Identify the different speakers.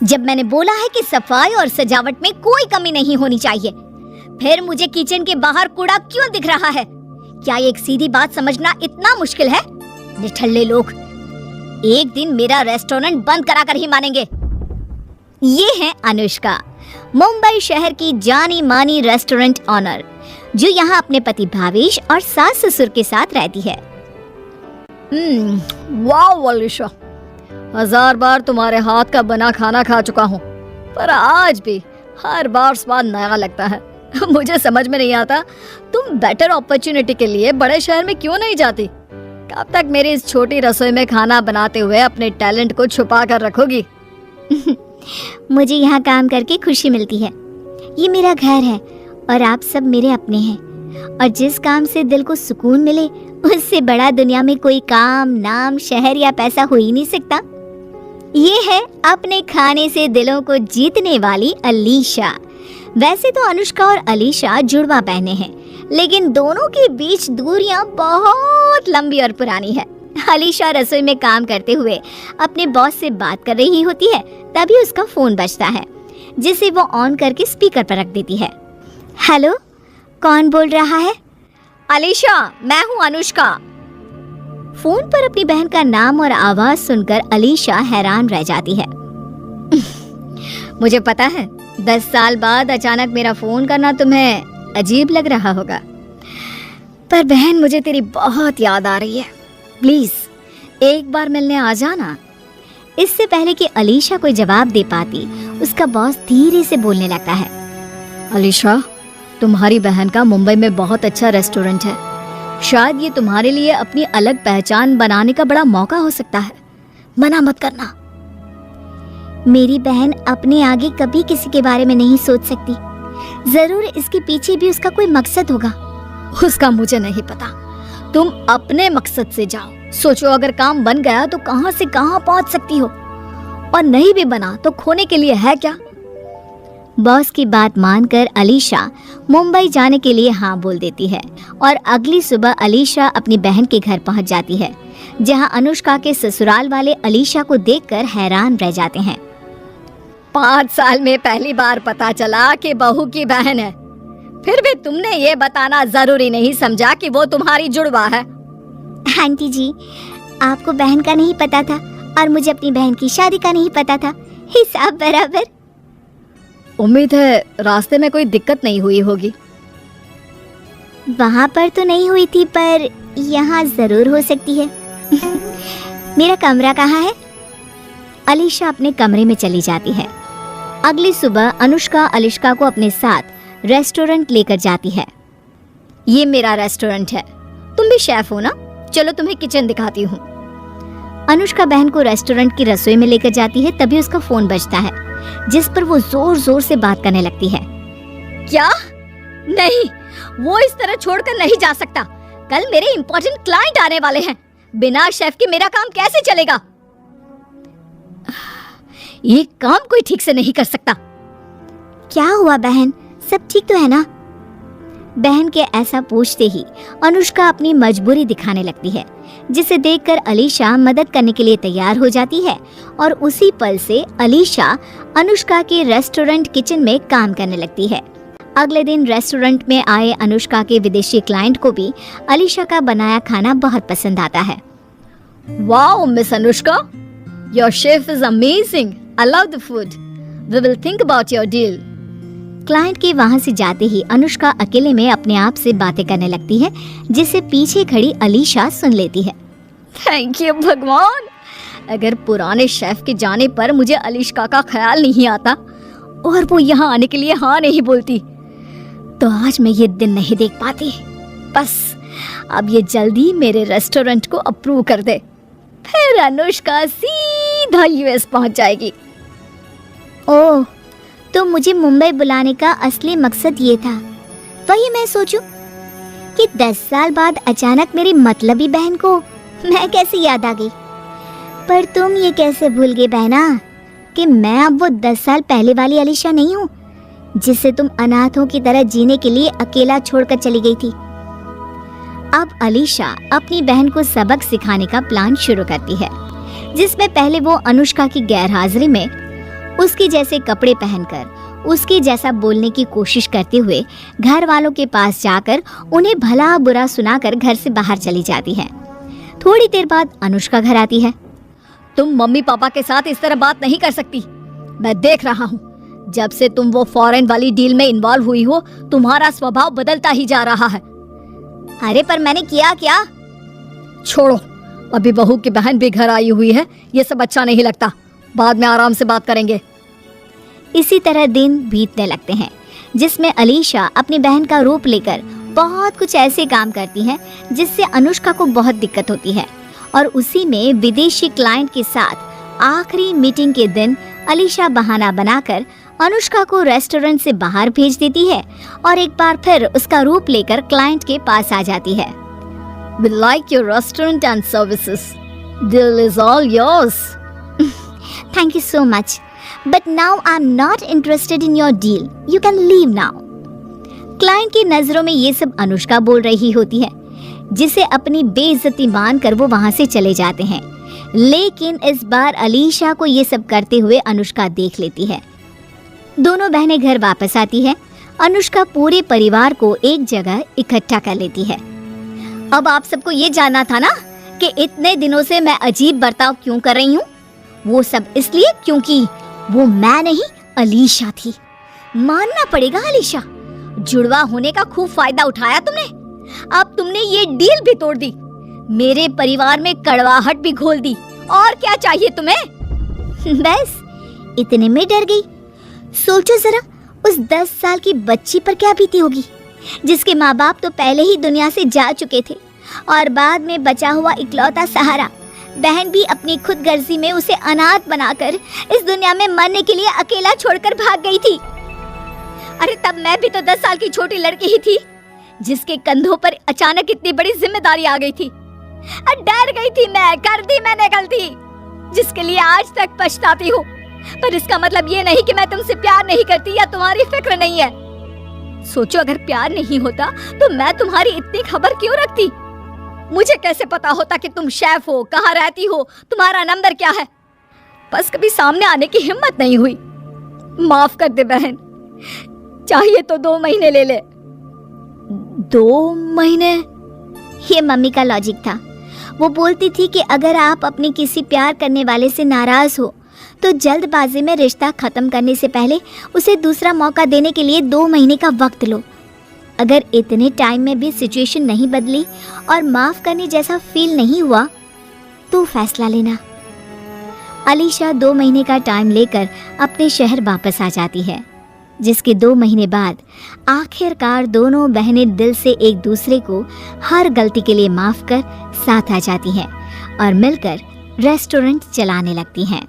Speaker 1: जब मैंने बोला है कि सफाई और सजावट में कोई कमी नहीं होनी चाहिए, फिर मुझे किचन के बाहर कूड़ा क्यों दिख रहा है? क्या एक सीधी बात समझना इतना मुश्किल है? निठल्ले लोग, एक दिन मेरा रेस्टोरेंट बंद कराकर ही मानेंगे। ये है अनुष्का, मुंबई शहर की जानी मानी रेस्टोरेंट ऑनर, जो यहाँ अपने पति भावेश और सास ससुर के साथ रहती है।
Speaker 2: वाह अलीशा, 1000 बार तुम्हारे हाथ का बना खाना खा चुका हूँ, पर आज भी हर बार स्वाद नया लगता है। मुझे समझ में नहीं आता तुम बेटर अपॉर्चुनिटी के लिए बड़े शहर में क्यों नहीं जाती? कब तक मेरी इस छोटी रसोई में खाना बनाते हुए अपने टैलेंट को छुपा कर रखोगी?
Speaker 1: मुझे यहाँ काम करके खुशी मिलती है। ये मेरा घर है और आप सब मेरे अपने हैं, और जिस काम से दिल को सुकून मिले उससे बड़ा दुनिया में कोई काम, नाम, शहर या पैसा हो ही नहीं सकता। ये है अपने खाने से दिलों को जीतने वाली अलीशा। वैसे तो अनुष्का और अलीशा जुड़वा बहनें हैं, लेकिन दोनों के बीच दूरियां बहुत लंबी और पुरानी है। अलीशा रसोई में काम करते हुए अपने बॉस से बात कर रही होती है, तभी उसका फोन बजता है, जिसे वो ऑन करके स्पीकर पर रख देती है। हेलो, कौन बोल रहा है?
Speaker 2: अलीशा, मैं हूँ अनुष्का।
Speaker 1: फोन पर अपनी बहन का नाम और आवाज सुनकर अलीशा हैरान रह जाती है।
Speaker 2: मुझे पता है 10 साल बाद अचानक मेरा फोन करना तुम्हें अजीब लग रहा होगा, पर बहन मुझे तेरी बहुत याद आ रही है। प्लीज एक बार मिलने आ जाना।
Speaker 1: इससे पहले कि अलीशा कोई जवाब दे पाती, उसका बॉस धीरे से बोलने लगता है।
Speaker 2: अलीशा, तुम्हारी बहन का मुंबई में बहुत अच्छा रेस्टोरेंट है। शायद ये तुम्हारे लिए अपनी अलग पहचान बनाने का बड़ा मौका हो सकता है। मना मत करना।
Speaker 1: मेरी बहन अपने आगे कभी किसी के बारे में नहीं सोच सकती। जरूर इसके पीछे भी उसका कोई मकसद होगा।
Speaker 2: उसका मुझे नहीं पता। तुम अपने मकसद से जाओ। सोचो, अगर काम बन गया तो कहां से कहां पहुंच सकती हो, और नहीं भी बना तो खोने के लिए है क्या?
Speaker 1: बॉस की बात मानकर अलीशा मुंबई जाने के लिए हाँ बोल देती है, और अगली सुबह अलीशा अपनी बहन के घर पहुंच जाती है, जहां अनुष्का के ससुराल वाले अलीशा को देखकर हैरान रह जाते हैं।
Speaker 2: 5 साल में पहली बार पता चला कि बहू की बहन है, फिर भी तुमने ये बताना जरूरी नहीं समझा कि वो तुम्हारी जुड़वा है।
Speaker 1: आंटी जी, आपको बहन का नहीं पता था और मुझे अपनी बहन की शादी का नहीं पता था। हिसाब बराबर।
Speaker 2: उम्मीद है रास्ते में कोई दिक्कत नहीं हुई होगी।
Speaker 1: वहाँ पर तो नहीं हुई थी, पर यहाँ जरूर हो सकती है। मेरा कमरा कहाँ है? अलीशा अपने कमरे में चली जाती है। अगली सुबह अनुष्का अलीशा को अपने साथ रेस्टोरेंट लेकर जाती है।
Speaker 2: ये मेरा रेस्टोरेंट है, तुम भी शेफ हो ना? चलो तुम्हें किचन दिखाती हूँ।
Speaker 1: अनुष्का बहन को रेस्टोरेंट की रसोई में लेकर जाती है, तभी उसका फोन बजता है, जिस पर वो जोर जोर से बात करने लगती है।
Speaker 2: क्या? नहीं, वो इस तरह छोड़कर नहीं जा सकता। कल मेरे इंपॉर्टेंट क्लाइंट आने वाले हैं। बिना शेफ के मेरा काम कैसे चलेगा? ये काम कोई ठीक से नहीं कर सकता।
Speaker 1: क्या हुआ बहन, सब ठीक तो है ना? बहन के ऐसा पूछते ही अनुष्का अपनी मजबूरी दिखाने लगती है, जिसे देखकर अलीशा मदद करने के लिए तैयार हो जाती है, और उसी पल से अलीशा अनुष्का के रेस्टोरेंट किचन में काम करने लगती है। अगले दिन रेस्टोरेंट में आए अनुष्का के विदेशी क्लाइंट को भी अलीशा का बनाया खाना बहुत पसंद आता है।
Speaker 2: Wow miss Anushka, your chef is amazing. I love the food. We will think about your deal.
Speaker 1: Client के वहां से जाते ही अनुष्का अकेले में अपने आप से बातें करने लगती है, जिसे पीछे खड़ी अलीशा सुन लेती है।
Speaker 2: थैंक यू भगवान, अगर पुराने शेफ के जाने पर मुझे अलीशा का ख्याल नहीं आता और वो यहाँ आने के लिए हाँ नहीं बोलती, तो आज मैं ये दिन नहीं देख पाती। बस अब ये जल्दी मेरे रेस्टोरेंट को अप्रूव कर दे, फिर अनुष्का सीधा यूएस पहुंच जाएगी।
Speaker 1: ओह, तो मुझे मुंबई बुलाने का असली मकसद ये था। वही मैं सोचूं कि 10 साल बाद अचानक मेरी मतलबी बहन को मैं कैसे याद आ गई। पर तुम ये कैसे भूल गए बहना कि मैं अब वो 10 साल पहले वाली अलीशा नहीं हूँ, जिसे तुम अनाथों की तरह जीने के लिए अकेला छोड़कर चली गई थी। अब अलीशा अपनी बहन को सबक सिखाने का प्लान शुरू करती है, जिसमें पहले वो अनुष्का की गैरहाजिरी में उसके जैसे कपड़े पहनकर उसके जैसा बोलने की कोशिश करते हुए घर वालों के पास जाकर उन्हें भला बुरा सुनाकर घर से बाहर चली जाती है। थोड़ी देर बाद अनुष्का घर आती है।
Speaker 2: तुम मम्मी पापा के साथ इस तरह बात नहीं कर सकती। मैं देख रहा हूँ, जब से तुम वो फॉरेन वाली डील में इन्वॉल्व हुई हो, तुम्हारा स्वभाव बदलता ही जा रहा है।
Speaker 1: अरे पर मैंने किया क्या?
Speaker 2: छोड़ो, अभी बहू की बहन भी घर आई हुई है, ये सब अच्छा नहीं लगता। बाद में आराम से बात करेंगे।
Speaker 1: इसी तरह दिन बीतने लगते हैं, जिसमें अलीशा अपनी बहन का रूप लेकर बहुत कुछ ऐसे काम करती है जिससे अनुष्का को बहुत दिक्कत होती है। और उसी में विदेशी क्लाइंट के साथ आखिरी मीटिंग के दिन अलीशा बहाना बनाकर अनुष्का को रेस्टोरेंट से बाहर भेज देती है और एक बार फिर उसका रूप लेकर क्लाइंट के पास आ जाती है।
Speaker 2: We like your restaurant and services. Deal is all yours.
Speaker 1: Thank you so much. But now I'm not interested in your deal. You can leave now. Client की नजरों में ये सब अनुष्का बोल रही होती है, जिसे अपनी बेइज्जती मानकर वो वहां से चले जाते हैं। लेकिन इस बार अलीशा को ये सब करते हुए अनुष्का देख लेती है। दोनों बहनें घर वापस आती है। अनुष्का पूरे परिवार को एक जगह इकट्ठा कर लेती है।
Speaker 2: अब आप सबको ये जानना था ना कि इतने दिनों से मैं अजीब बर्ताव क्यों कर रही हूँ। वो सब इसलिए क्योंकि वो मैं नहीं, अलीशा थी। मानना पड़ेगा अलीशा, जुड़वा होने का खूब फायदा उठाया तुमने। अब तुमने ये डील भी तोड़ दी, मेरे परिवार में कड़वाहट भी घोल दी। और क्या चाहिए तुम्हें?
Speaker 1: बस इतने में डर गई। सोचो जरा, उस 10 साल की बच्ची पर क्या बीती होगी, जिसके माँ बाप तो पहले ही दुनिया से जा चुके थे और बाद में बचा हुआ इकलौता सहारा बहन भी अपनी खुदगर्जी में उसे अनाथ बनाकर इस दुनिया में मरने के लिए अकेला छोड़कर भाग गई थी।
Speaker 2: अरे तब मैं भी तो 10 साल की छोटी लड़की ही थी, जिसके कंधों पर अचानक इतनी बड़ी जिम्मेदारी आ गई थी। डर गई थी मैं, कर दी मैंने गलती, जिसके लिए आज तक पछताती हूँ। पर इसका मतलब ये नहीं कि मैं तुमसे प्यार नहीं करती या तुम्हारी फिक्र नहीं है। सोचो, अगर प्यार नहीं होता तो मैं तुम्हारी इतनी खबर क्यों रखती? मुझे कैसे पता होता कि तुम शेफ हो, कहाँ रहती हो, तुम्हारा नंबर क्या है? बस कभी सामने आने की हिम्मत नहीं हुई। माफ कर दे बहन, चाहिए तो 2 महीने ले ले।
Speaker 1: 2 महीने? ये मम्मी का लॉजिक था। वो बोलती थी कि अगर आप अपने किसी प्यार करने वाले से नाराज हो तो जल्दबाजी में रिश्ता खत्म करने से पहले उसे दूसरा मौका देने के लिए 2 महीने का वक्त लो। अगर इतने टाइम में भी सिचुएशन नहीं बदली और माफ करने जैसा फील नहीं हुआ तो फैसला लेना। अलीशा 2 महीने का टाइम लेकर अपने शहर वापस आ जाती है, जिसके 2 महीने बाद आखिरकार दोनों बहनें दिल से एक दूसरे को हर गलती के लिए माफ कर साथ आ जाती हैं और मिलकर रेस्टोरेंट चलाने लगती हैं।